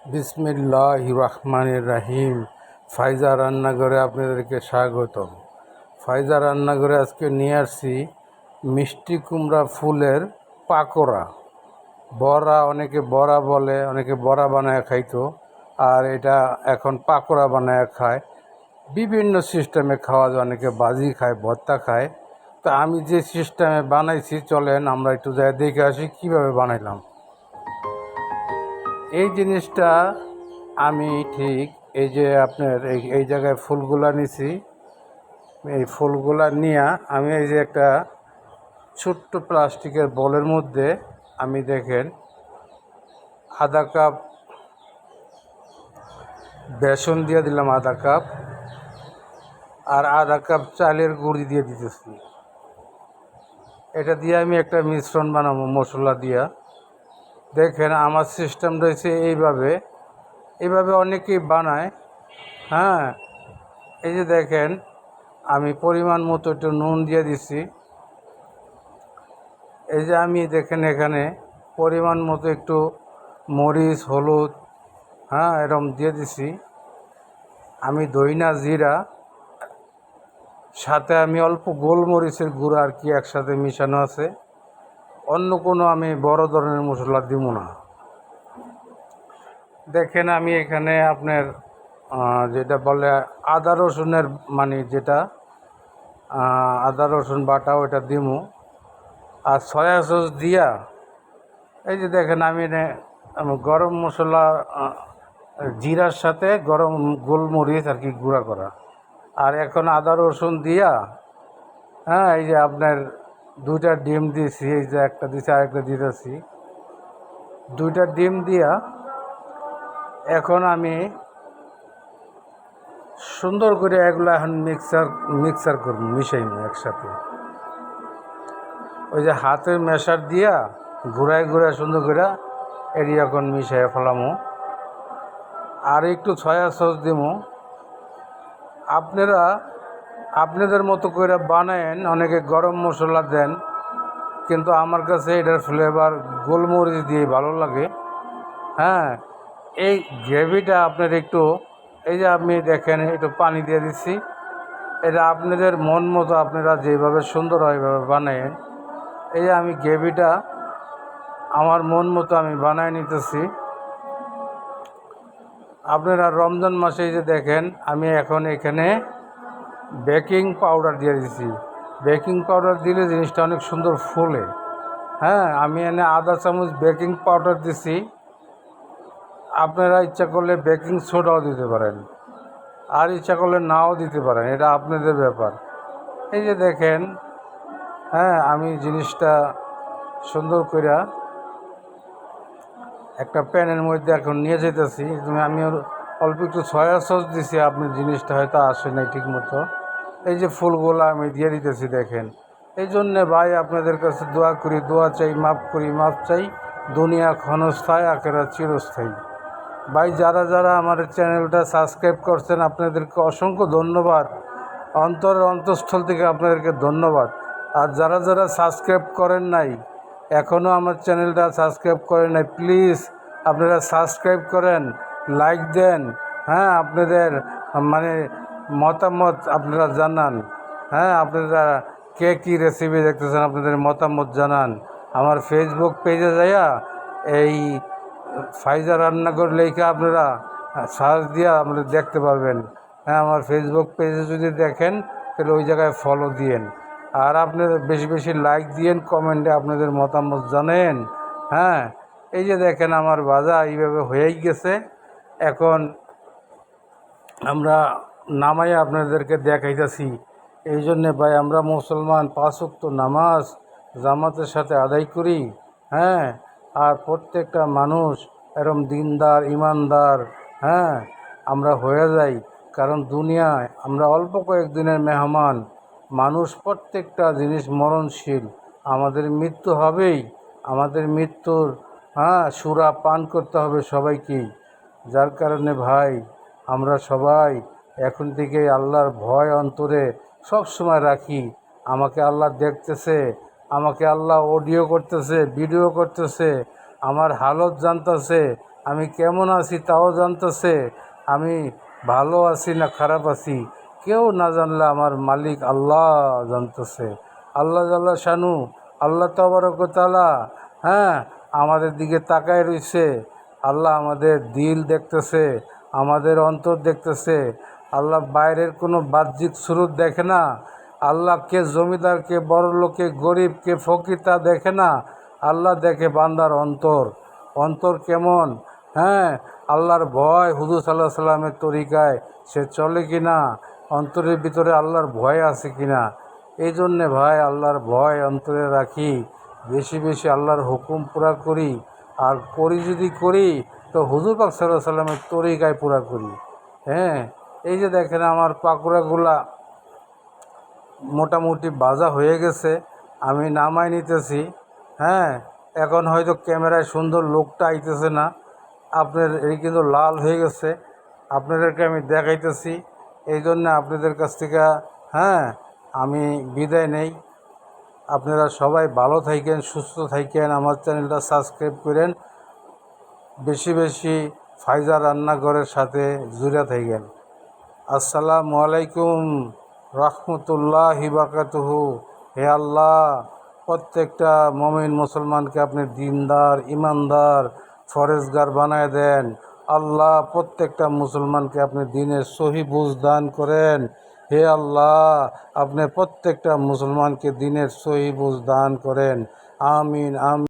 বিসমিল্লাহির রহমানির রহিম। ফাইজা রান্নাঘরে আপনাদেরকে স্বাগতম। ফাইজা রান্নাঘরে আজকে নিয়ে আসছি মিষ্টি কুমড়া ফুলের পাকোড়া। বড়া, অনেকে বড়া বলে, অনেকে বড়া বানায় খাইতো, আর এটা এখন পাকোড়া বানায় খায়। বিভিন্ন সিস্টেমে খাওয়া যায়, অনেকে ভাজি খায়, ভর্তা খায়। তো আমি যে সিস্টেমে বানাইছি, চলেন আমরা একটু যাই দেখে আসি কীভাবে বানাইলাম এই জিনিসটা। আমি ঠিক এই যে আপনার এই জায়গায় ফুলগুলা নিছি, এই ফুলগুলা নিয়ে আমি এই যে একটা ছোট্ট প্লাস্টিকের বলের মধ্যে আমি দেখেন আধা কাপ বেসন দিয়ে দিলাম, আধা কাপ, আর আধা কাপ চালের গুঁড়ি দিয়ে দিতেছি। এটা দিয়ে আমি একটা মিশ্রণ বানাবো মশলা দিয়া। দেখেন আমার সিস্টেম রয়েছে এইভাবে অনেকেই বানায়। হ্যাঁ, এই যে দেখেন আমি পরিমাণ মতো একটু নুন দিয়ে দিছি। এই যে আমি দেখেন এখানে পরিমাণ মতো একটু মরিচ, হলুদ, হ্যাঁ, এরকম দিয়ে দিছি। আমি ধইনা জিরা, সাথে আমি অল্প গোলমরিচের গুঁড়া আর কি একসাথে মিশানো আছে। অন্য কোনো আমি বড় ধরনের মশলা দিব না। দেখেন আমি এখানে আপনার যেটা বলে আদা রসুনের যেটা আদা রসুন বাটা, ওটা দিমু। আর সয়া সস দিয়া এই যে দেখেন আমি গরম মশলা, জিরার সাথে গরম গোলমরিচ আর কি গুঁড়া করা। আর এখন আদা রসুন দিয়া, হ্যাঁ, এই যে আপনার 2টা ডিম দিয়েছি, এই যে একটা দিয়েছি, আরেকটা দিতেছি। 2টা ডিম দিয়া এখন আমি সুন্দর করে এগুলো এখন মিক্সার করবো, মিশাইব একসাথে। ওই যে হাতের মেশার দিয়া ঘুরায় সুন্দর করে এটি এখন মিশাই ফেলামো। আর একটু সয়া সস দিমো। আপনারা আপনাদের মতো করে বানায়েন, অনেকে গরম মশলা দেন, কিন্তু আমার কাছে এটার ফ্লেভার গোলমরিচ দিয়ে ভালো লাগে। হ্যাঁ, এই গ্রেভিটা আপনার একটু, এই যে আপনি দেখেন একটু পানি দিয়ে দিচ্ছি। এটা আপনাদের মন মতো আপনারা যেভাবে সুন্দর হয় এইভাবে বানায়েন। এই যে আমি গ্রেভিটা আমার মন মতো আমি বানায় নিতেছি। আপনারা রমজান মাসে এই যে দেখেন আমি এখন এখানে বেকিং পাউডার দিয়ে দিচ্ছি। বেকিং পাউডার দিলে জিনিসটা অনেক সুন্দর ফুলে। হ্যাঁ, আমি এনে আধা চামচ বেকিং পাউডার দিছি। আপনারা ইচ্ছা করলে বেকিং সোডাও দিতে পারেন, আর ইচ্ছা করলে নাও দিতে পারেন, এটা আপনাদের ব্যাপার। এই যে দেখেন, হ্যাঁ, আমি জিনিসটা সুন্দর করে একটা প্যানের মধ্যে এখন নিয়ে যেতেছি। আমি অল্প একটু সয়া সস দিছি, আপনার জিনিসটা হয়তো আসে নাই ঠিক মতো। এই যে ফুলগুলো আমি দিয়ে দিতেছি দেখেন। এই জন্যে ভাই আপনাদের কাছে দোয়া করি, দোয়া চাই, মাফ করি, মাফ চাই। দুনিয়া ক্ষণস্থায়ী, আখেরাত চিরস্থায়ী। ভাই যারা যারা আমার চ্যানেলটা সাবস্ক্রাইব করছেন আপনাদেরকে অসংখ্য ধন্যবাদ, অন্তঃস্থল থেকে আপনাদেরকে ধন্যবাদ। আর যারা যারা সাবস্ক্রাইব করেন নাই, এখনও আমার চ্যানেলটা সাবস্ক্রাইব করেন নাই, প্লিজ আপনারা সাবস্ক্রাইব করেন, লাইক দেন। হ্যাঁ, আপনাদের মতামত আপনারা জানান। হ্যাঁ, আপনারা কে কী রেসিপি দেখতেছেন আপনাদের মতামত জানান। আমার ফেসবুক পেজে যাইয়া এই ফাইজা রান্নাঘর লেখা আপনারা সার্চ দিয়ে আপনারা দেখতে পারবেন। হ্যাঁ, আমার ফেসবুক পেজে যদি দেখেন তাহলে ওই জায়গায় ফলো দিয়েন। আর আপনারা বেশি বেশি লাইক দিয়েন, কমেন্টে আপনাদের মতামত জানেন। হ্যাঁ, এই যে দেখেন আমার ভাজা এইভাবে হয়েই গেছে। এখন আমরা নামাই আপনাদেরকে দেখাইতেছি। এই জন্যে ভাই আমরা মুসলমান 5 ওয়াক্ত নামাজ জামাতের সাথে আদায় করি। হ্যাঁ, আর প্রত্যেকটা মানুষ এরম দিনদার, ইমানদার, হ্যাঁ, আমরা হয়ে যাই। কারণ দুনিয়ায় আমরা অল্প কয়েকদিনের মেহমান। মানুষ প্রত্যেকটা জিনিস মরণশীল, আমাদের মৃত্যু হবেই। আমাদের মৃত্যুর, হ্যাঁ, সুরা পান করতে হবে সবাইকেই। যার কারণে ভাই আমরা সবাই এখন থেকে আল্লাহর ভয় অন্তরে সব সময় রাখি। আমাকে আল্লাহ দেখতেছে, আমাকে আল্লাহ অডিও করতেছে, ভিডিও করতেছে, আমার হালত জানতেছে। আমি কেমন আছি তাও জানতেছে, আমি ভালো আছি না খারাপ আছি কেউ না জানলে আমার মালিক আল্লাহ জানতেছে। আল্লাহ জাল্লা শানু, আল্লাহ তাবারক ওয়া তাআলা, হ্যাঁ, আমাদের দিকে তাকায় রইছে। আল্লাহ আমাদের দিল দেখতেছে, আমাদের অন্তর দেখতেছে। আল্লাহ বাইরের কোনো বাহ্যিক স্বরূপ দেখে না। আল্লাহ কে জমিদার, কে বড়লোক, কে গরিব, কে ফকির তা দেখে না। আল্লাহ দেখে বান্দার অন্তর, অন্তর কেমন। হ্যাঁ, আল্লাহর ভয় হুজুর সাল্লাল্লাহু আলাইহি সাল্লামের তরিকায় সে চলে কি না, অন্তরের ভিতরে আল্লাহর ভয় আছে কি না। এই জন্যে ভাই আল্লাহর ভয় অন্তরে রাখি, বেশি বেশি আল্লাহর হুকুম পুরা করি। আর করি যদি করি তো হুজুর পাক সাল্লাল্লাহু আলাইহি সাল্লামের তরিকায় পুরা করি। হ্যাঁ, এই যে দেখেন আমার পাকোড়াগুলা মোটামুটি ভাজা হয়ে গেছে, আমি নামাই নিতেছি। হ্যাঁ, এখন হয়তো ক্যামেরায় সুন্দর লোকটা আইতেছে না, আপনার এই কিন্তু লাল হয়ে গেছে, আপনাদেরকে আমি দেখাইতেছি। এই জন্য আপনাদের কাছ থেকে, হ্যাঁ, আমি বিদায় নেই। আপনারা সবাই ভালো থাকেন, সুস্থ থাকেন, আমার চ্যানেলটা সাবস্ক্রাইব করেন, বেশি বেশি ফায়জা রান্নাঘরের সাথে জুড়ে থাকেন। আসসালামু আলাইকুম রহমতুল্লাহি বারাকাতুহু। হে আল্লাহ, প্রত্যেকটা মমিন মুসলমানকে আপনি দিনদার, ইমানদার, ফরেজগার বানায় দেন। আল্লাহ, প্রত্যেকটা মুসলমানকে আপনি দিনের সহি বুঝ দান করেন। হে আল্লাহ, আপনি প্রত্যেকটা মুসলমানকে দিনের সহি বুঝ দান করেন। আমিন আমিন।